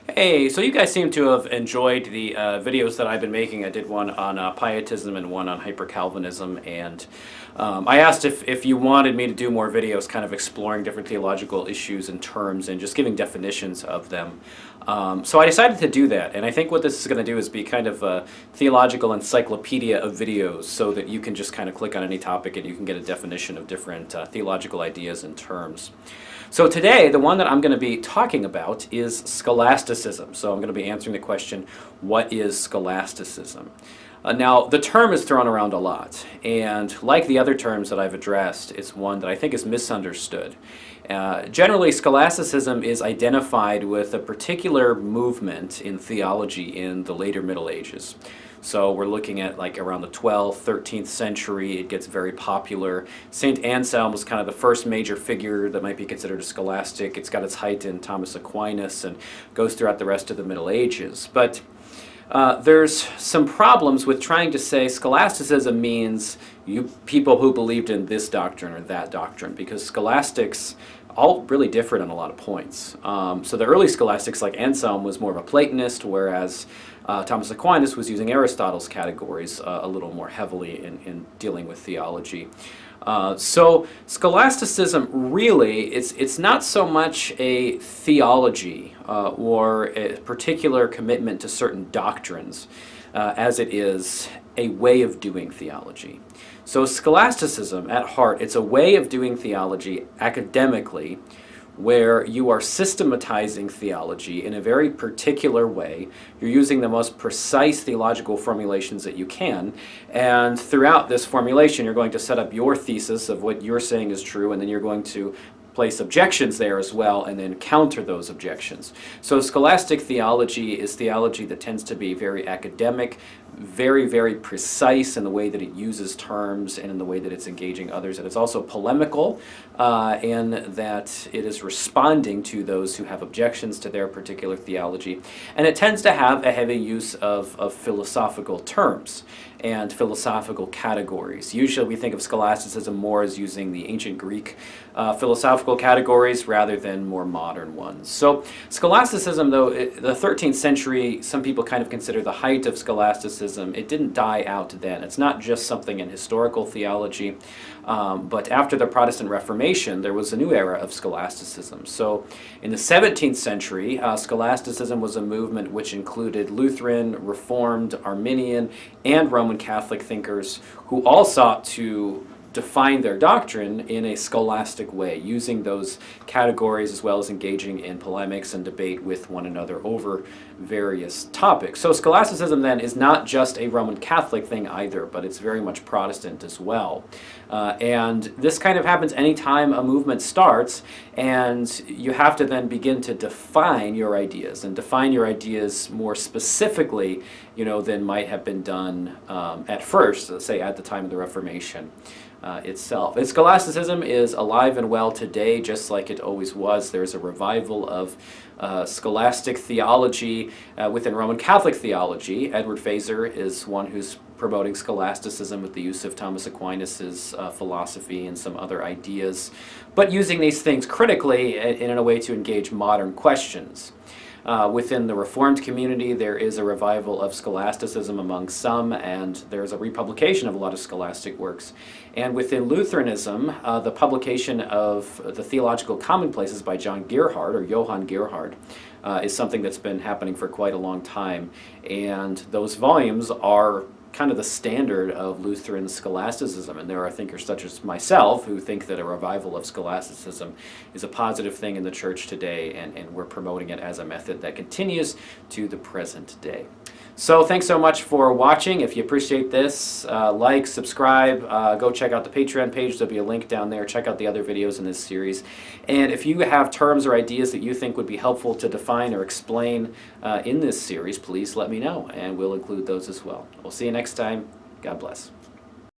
Hey, so you guys seem to have enjoyed the videos that I've been making. I did one on pietism and one on hyper-Calvinism, and I asked if you wanted me to do more videos kind of exploring different theological issues and terms and just giving definitions of them. So I decided to do that, and I think what this is going to do is be kind of a theological encyclopedia of videos so that you can just kind of click on any topic and you can get a definition of different theological ideas and terms. So today, the one that I'm going to be talking about is scholasticism. So I'm going to be answering the question, what is scholasticism? Now, the term is thrown around a lot, and like the other terms that I've addressed, it's one that I think is misunderstood. Generally, scholasticism is identified with a particular movement in theology in the later Middle Ages. So we're looking at like around the 12th, 13th century. It gets very popular. St. Anselm was kind of the first major figure that might be considered a scholastic. It's got its height in Thomas Aquinas and goes throughout the rest of the Middle Ages. But there's some problems with trying to say scholasticism means you people who believed in this doctrine or that doctrine, because scholastics all really different on a lot of points. So the early scholastics, like Anselm, was more of a Platonist, whereas Thomas Aquinas was using Aristotle's categories a little more heavily in dealing with theology. So scholasticism really, it's not so much a theology or a particular commitment to certain doctrines as it is a way of doing theology. So scholasticism, at heart, it's a way of doing theology academically where you are systematizing theology in a very particular way. You're using the most precise theological formulations that you can, and throughout this formulation you're going to set up your thesis of what you're saying is true, and then you're going to place objections there as well and then counter those objections. So scholastic theology is theology that tends to be very academic, very, very precise in the way that it uses terms and in the way that it's engaging others. And it's also polemical in that it is responding to those who have objections to their particular theology. And it tends to have a heavy use of philosophical terms and philosophical categories. Usually we think of scholasticism more as using the ancient Greek philosophical categories rather than more modern ones. So scholasticism, though, the 13th century, some people kind of consider the height of scholasticism. It didn't die out then. It's not just something in historical theology, but after the Protestant Reformation, there was a new era of scholasticism. So in the 17th century, scholasticism was a movement which included Lutheran, Reformed, Arminian, and Roman Catholic thinkers who all sought to define their doctrine in a scholastic way, using those categories as well as engaging in polemics and debate with one another over various topics. So scholasticism then is not just a Roman Catholic thing either, but it's very much Protestant as well. And this kind of happens anytime a movement starts, and you have to then begin to define your ideas, and define your ideas more specifically, than might have been done at first, let's say at the time of the Reformation itself. And scholasticism is alive and well today, just like it always was. There's a revival of scholastic theology within Roman Catholic theology. Edward Feser is one who's promoting scholasticism with the use of Thomas Aquinas's philosophy and some other ideas, but using these things critically in a way to engage modern questions. Within the Reformed community, there is a revival of scholasticism among some, and there's a republication of a lot of scholastic works. And within Lutheranism, the publication of the Theological Commonplaces by Johann Gerhard, is something that's been happening for quite a long time. And those volumes are kind of the standard of Lutheran scholasticism, and there are thinkers such as myself who think that a revival of scholasticism is a positive thing in the church today, and we're promoting it as a method that continues to the present day. So thanks so much for watching. If you appreciate this, like, subscribe, go check out the Patreon page. There'll be a link down there. Check out the other videos in this series. And if you have terms or ideas that you think would be helpful to define or explain in this series, please let me know, and we'll include those as well. We'll see you next time. God bless.